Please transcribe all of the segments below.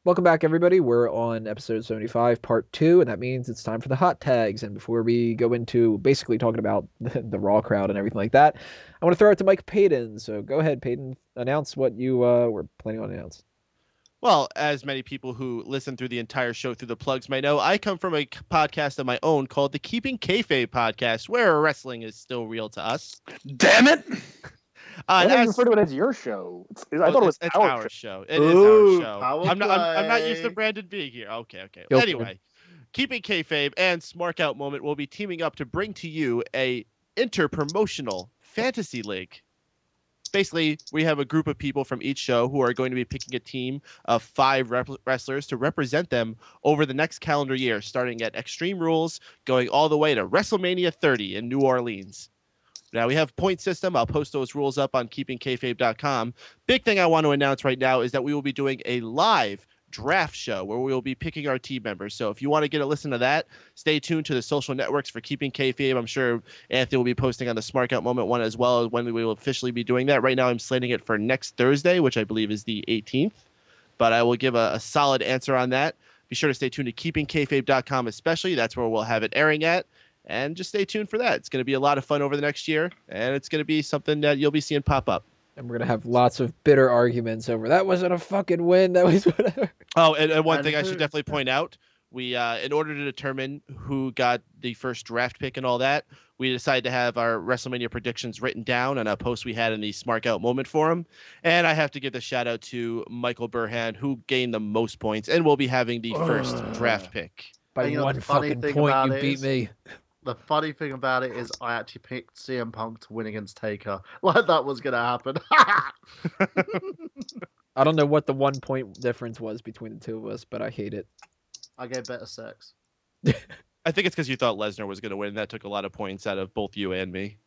Welcome back, everybody. We're on episode 75, part 2, and that means it's time for the hot tags. And before we go into basically talking about the Raw crowd and everything like that, I want to throw it to Mike Payton. So go ahead, Payton. Announce what you were planning on announcing. Well, as many people who listen through the entire show through the plugs may know, I come from a podcast of my own called the Keeping Kayfabe podcast, where wrestling is still real to us. Damn it! Why don't you As, refer to it as your show? I thought it was it's our our show. show. It is Ooh, our show. power I'm not used to play. Brandon being here. Okay. Guilty. Anyway, Keeping Kayfabe and Smark Out Moment will be teaming up to bring to you a Interpromotional Fantasy League. Basically, we have a group of people from each show who are going to be picking a team of 5 wrestlers to represent them over the next calendar year, starting at Extreme Rules, going all the way to WrestleMania 30 in New Orleans. Now, we have point system. I'll post those rules up on keepingkayfabe.com. Big thing I want to announce right now is that we will be doing a live draft show where we will be picking our team members. So if you want to get a listen to that, stay tuned to the social networks for Keeping Kayfabe. I'm sure Anthony will be posting on the Smark Out Moment one as well when we will officially be doing that. Right now I'm slating it for next Thursday, which I believe is the 18th. But I will give a solid answer on that. Be sure to stay tuned to keepingkayfabe.com especially. That's where we'll have it airing at. And just stay tuned for that. It's going to be a lot of fun over the next year, and it's going to be something that you'll be seeing pop up. And we're going to have lots of bitter arguments over that wasn't a fucking win. That was whatever. Oh, and one thing I should definitely point out, we in order to determine who got the first draft pick and all that, we decided to have our WrestleMania predictions written down on a post we had in the Smark Out Moment forum. And I have to give the shout out to Michael Burhan, who gained the most points and will be having the first draft pick. By You know, one the funny fucking thing point, about you it beat is- me. The funny thing about it is I actually picked CM Punk to win against Taker. Like that was going to happen. I don't know what the 1 point difference was between the two of us, but I hate it. I gave better sex. I think it's because you thought Lesnar was going to win, and that took a lot of points out of both you and me.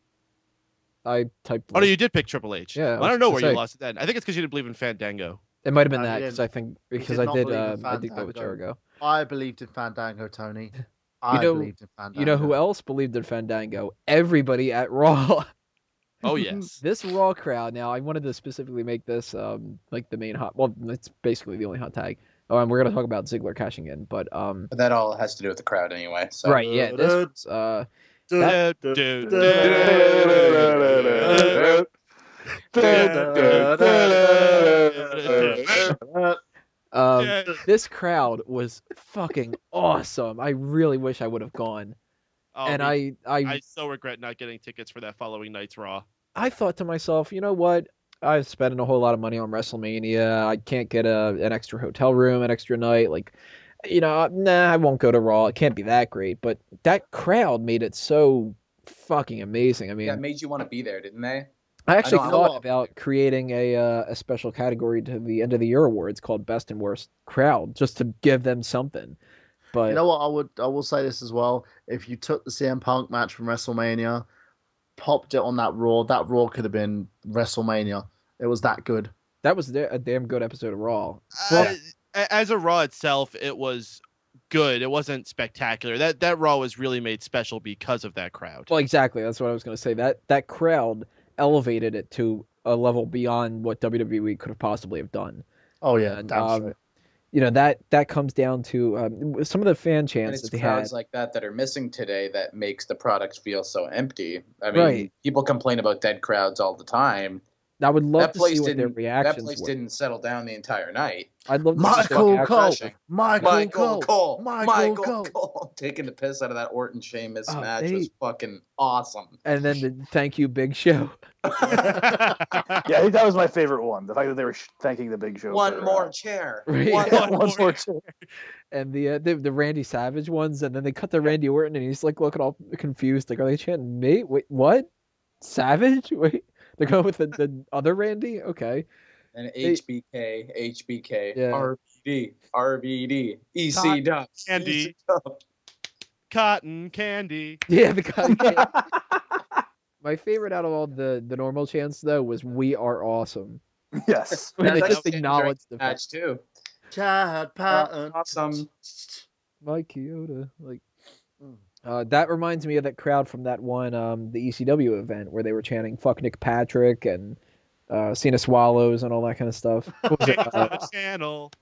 I typed. Oh, no, you did pick Triple H. Yeah, Well, I don't know I was where gonna you say. lost it then. I think it's because you didn't believe in Fandango. It might have been No, that he because didn't. I think He because did I not did believe in I did go with Fandango. Jericho. I believed in Fandango, Tony. I know- believed in Fandango. You know who else believed in Fandango? Everybody at Raw. Oh, yes. This Raw crowd. Now, I wanted to specifically make this like the main hot. Well, it's basically the only hot tag. Oh, and we're gonna talk about Ziggler cashing in, but But that all has to do with the crowd anyway. So. right, yeah, this was, this crowd was fucking awesome. I really wish I would have gone. Oh, And I so regret not getting tickets for that following night's Raw. I thought to myself, you know what? I've spent a whole lot of money on WrestleMania. I can't get an extra hotel room, an extra night. Like, nah, I won't go to Raw. It can't be that great. But that crowd made it so fucking amazing. I mean, Yeah, it made you want to be there, didn't they? I actually I know thought what- about creating a special category to the end of the year awards called Best and Worst Crowd, just to give them something. But You know what? I will say this as well. If you took the CM Punk match from WrestleMania, popped it on that Raw could have been WrestleMania. It was that good. that was a damn good episode of Raw. As a Raw itself, it was good. It wasn't spectacular. That Raw was really made special because of that crowd. Well, exactly. That's what I was going to say. That crowd elevated it to a level beyond what WWE could have possibly have done. Oh yeah, And, damn straight. that comes down to some of the fan And chants it's that they crowds had. like that are missing today that makes the product feel so empty. I mean, Right. people complain about dead crowds all the time. I would love That to place see what their didn't. That reactions place were. didn't settle down the entire night. I'd love to see Michael their fucking Cole, refreshing. Michael Cole, Michael Cole, taking the piss out of that Orton Sheamus Oh, match was fucking awesome. And then the thank you, Big Show. Yeah, I think that was my favorite one. The fact that they were thanking the Big Show. One for, more chair. Right. One Yeah, more one more chair. And the Randy Savage ones, and then they cut to Randy Orton, and he's like looking all confused, like, are they chanting me? Wait, what? Savage? Wait, they're going with the other Randy? Okay. And HBK, Yeah. RVD, EC Cotton Ducks, candy. EC Ducks. Cotton candy. Yeah, the guy. My favorite out of all the normal chants though was "We are awesome." Yes. When they That's just during acknowledged the the match too. Chad Patton. Awesome. Mike Kyoto. Like, that reminds me of that crowd from that one the ECW event where they were chanting "Fuck Nick Patrick" and Cena Swallows and all that kind of stuff. What was it? Change the channel.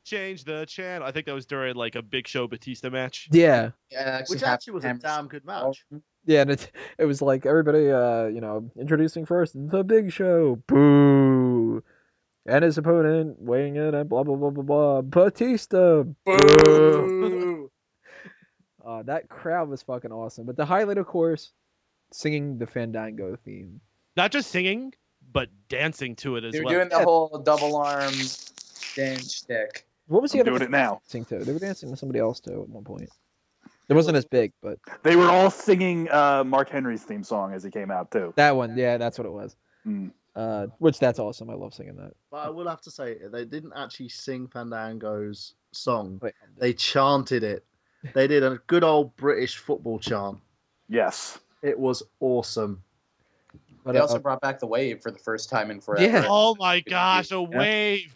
change the channel. I think that was during like a Big Show Batista match. Yeah. Yeah, Which actually was a damn good match. Yeah, and it was like everybody, introducing first the Big Show, boo, and his opponent weighing in at blah blah blah blah blah, Batista, boo. That crowd was fucking awesome. But the highlight, of course, singing the Fandango theme. Not just singing, but dancing to it as They were well. doing the whole double arm dance shtick. What was the I'm other doing it now. dancing to? They were dancing to somebody else too at one point. It wasn't as big, but They were all singing Mark Henry's theme song as he came out too. that one, yeah, that's what it was. Mm. Which that's awesome. I love singing that. But I will have to say, they didn't actually sing Fandango's song. Wait, They chanted it. They did a good old British football chant. Yes. It was awesome. but, They also brought back the wave for the first time in forever. Yeah. Oh my gosh, a wave!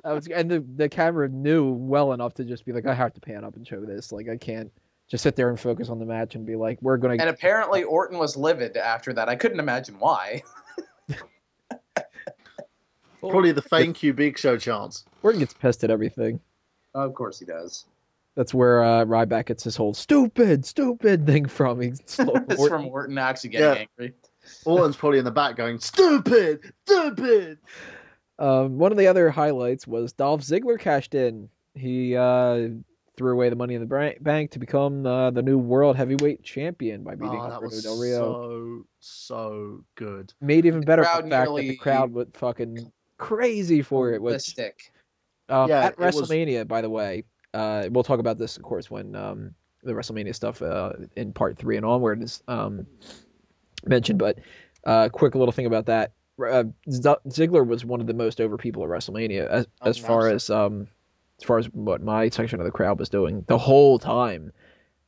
and the camera knew well enough to just be like, I have to pan up and show this. Like, I can't just sit there and focus on the match and be like, we're gonna. And apparently Orton was livid after that. I couldn't imagine why. Probably the thank you Big Show chants. Orton gets pissed at everything. Of course he does. That's where Ryback gets his whole stupid thing from. He's It's from Orton actually getting angry. Orton's probably in the back going, stupid, stupid. One of the other highlights was Dolph Ziggler cashed in. He threw away the money in the bank to become the new world heavyweight champion by beating That Alberto was Del Rio. so good. Made even better crowd for the fact that the nearly- crowd went fucking crazy for it. Which Ballistic. Yeah, at it was- WrestleMania, by the way, we'll talk about this, of course, when the WrestleMania stuff in part 3 and onward is mentioned. But quick little thing about that: Ziggler was one of the most over people at WrestleMania, as far as what my section of the crowd was doing the whole time.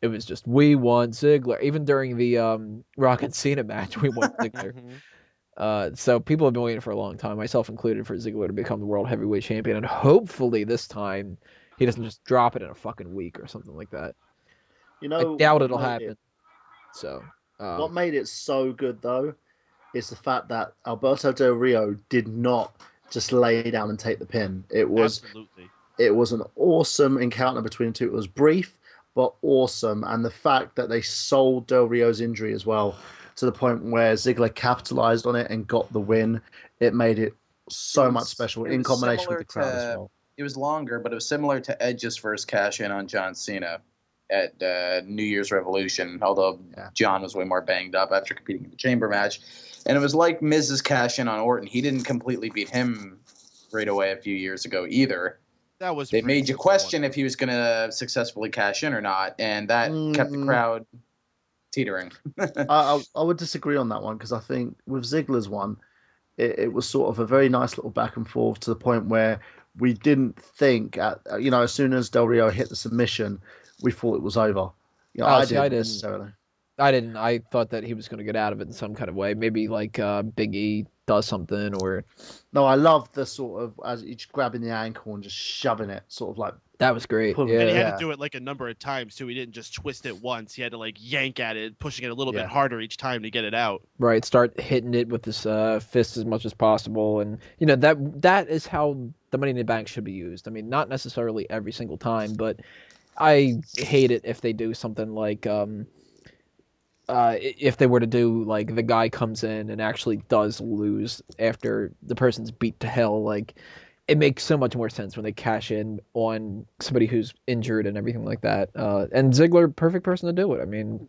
It was just, we want Ziggler. Even during the Rock and Cena match, we want Ziggler. So people have been waiting for a long time, myself included, for Ziggler to become the world heavyweight champion, and hopefully this time he doesn't just drop it in a fucking week or something like that. You know, I doubt what it'll made happen. it- So What made it so good, though, is the fact that Alberto Del Rio did not just lay down and take the pin. It was an awesome encounter between the two. It was brief, but awesome. And the fact that they sold Del Rio's injury as well, to the point where Ziggler capitalized on it and got the win, it made it so much special in combination with the crowd as well. It was longer, but it was similar to Edge's first cash in on John Cena at New Year's Revolution, although John was way more banged up after competing in the Chamber match. And it was like Miz's cash in on Orton. He didn't completely beat him right away a few years ago either. They made you question if he was going to successfully cash in or not, and that kept the crowd teetering. I would disagree on that one, because I think with Ziggler's one, it was sort of a very nice little back and forth to the point where we didn't think, as soon as Del Rio hit the submission, we thought it was over. I didn't necessarily. I didn't. I thought that he was going to get out of it in some kind of way. Maybe like Big E does something, or... No, I love the sort of, as each grabbing the ankle and just shoving it, sort of like... That was great. And he had to do it like a number of times too. He didn't just twist it once. He had to like yank at it, pushing it a little bit harder each time to get it out. Right, start hitting it with his fist as much as possible, and that is how the Money in the Bank should be used. I mean, not necessarily every single time, but I hate it if they do something like if they were to do like the guy comes in and actually does lose after the person's beat to hell. Like, it makes so much more sense when they cash in on somebody who's injured and everything like that. And Ziggler, perfect person to do it. I mean,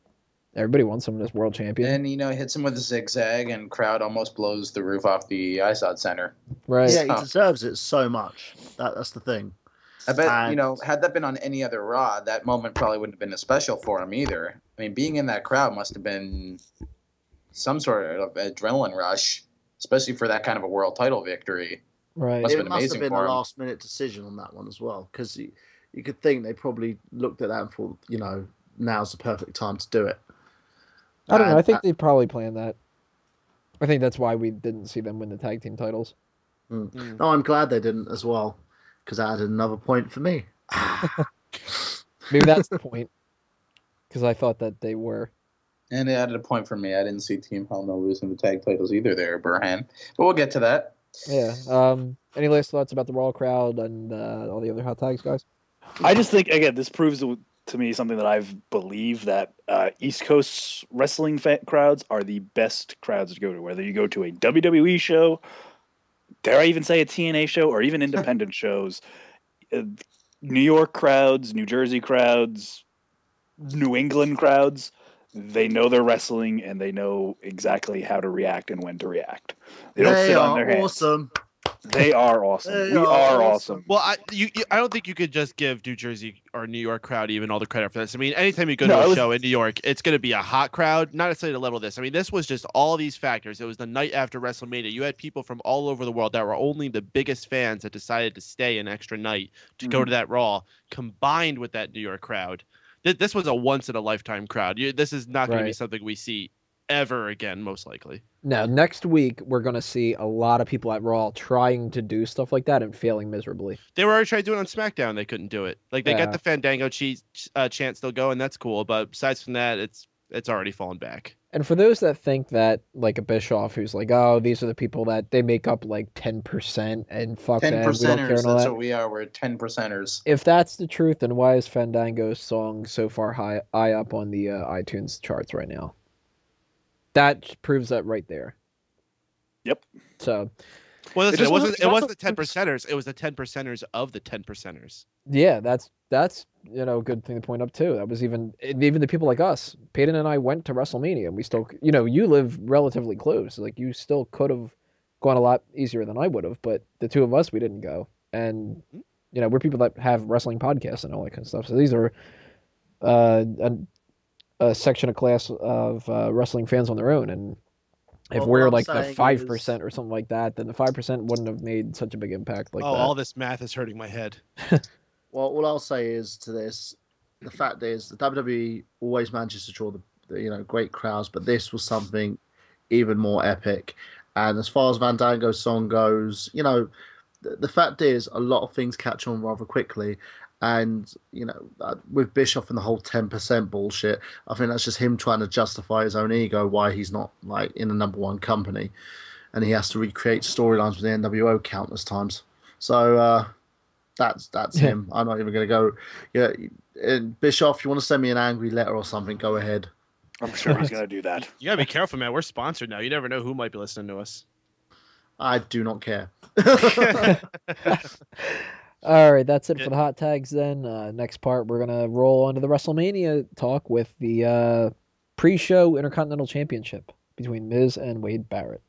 everybody wants him as world champion. And, hits him with a zigzag, and crowd almost blows the roof off the ISOD Center. Right. Yeah, he deserves it so much. That's the thing. I bet, had that been on any other Raw, that moment probably wouldn't have been as special for him either. I mean, being in that crowd must have been some sort of adrenaline rush, especially for that kind of a world title victory. Right. It must have been a last-minute decision on that one as well, because you could think they probably looked at that and thought, now's the perfect time to do it. I don't know. I think they probably planned that. I think that's why we didn't see them win the tag team titles. No, I'm glad they didn't as well, because that added another point for me. Maybe that's the point, because I thought that they were. And it added a point for me. I didn't see Team Hell No losing the tag titles either there, Burhan. But we'll get to that. Yeah. Any last thoughts about the Raw crowd and all the other hot tags, guys? I just think, again, this proves to me something that I've believed, that East Coast wrestling crowds are the best crowds to go to. Whether you go to a WWE show, dare I even say a TNA show, or even independent shows, New York crowds, New Jersey crowds, New England crowds, they know their wrestling and they know exactly how to react and when to react. They don't sit on their hands. Awesome. They are awesome. We are awesome. Well, I don't think you could just give New Jersey or New York crowd even all the credit for this. I mean, anytime you go to a show in New York, it's going to be a hot crowd, not necessarily the level of this. I mean, this was just all these factors. It was the night after WrestleMania. You had people from all over the world that were only the biggest fans that decided to stay an extra night to go to that Raw, combined with that New York crowd. This was a once-in-a-lifetime crowd. This is not going to be something we see ever again, most likely. Now, next week, we're going to see a lot of people at Raw trying to do stuff like that and failing miserably. They were already trying to do it on SmackDown. They couldn't do it. Like, they got the Fandango chant still going. That's cool. But besides from that, it's already fallen back. And for those that think that, like a Bischoff who's like, oh, these are the people that they make up like 10% and fuck 10%ers, that, we don't care and all that's that. what we are. We're 10%ers. If that's the truth, then why is Fandango's song so far high up on the iTunes charts right now? That proves that right there. Yep. So, well, listen, it wasn't the 10%ers. It was the 10%ers of the 10%ers. Yeah, that's a good thing to point up too. That was even the people like us. Peyton and I went to WrestleMania, and we still, you live relatively close. Like, you still could have gone a lot easier than I would have, but the two of us, we didn't go. And we're people that have wrestling podcasts and all that kind of stuff. So these are a section of class of wrestling fans on their own, and if we're like the 5% or something like that, then the 5% wouldn't have made such a big impact like that. All this math is hurting my head. Well, all I'll say is to this: the fact is, the WWE always manages to draw the great crowds, but this was something even more epic. And as far as Fandango's song goes, the fact is, a lot of things catch on rather quickly. And, with Bischoff and the whole 10% bullshit, I think that's just him trying to justify his own ego, why he's not, like, in the number one company. And he has to recreate storylines with the NWO countless times. So, that's him. I'm not even going to go. Yeah, Bischoff, you want to send me an angry letter or something, go ahead. I'm sure he's going to do that. You got to be careful, man. We're sponsored now. You never know who might be listening to us. I do not care. All right, that's it for the hot tags then. Next part, we're going to roll on to the WrestleMania talk with the pre-show Intercontinental Championship between Miz and Wade Barrett.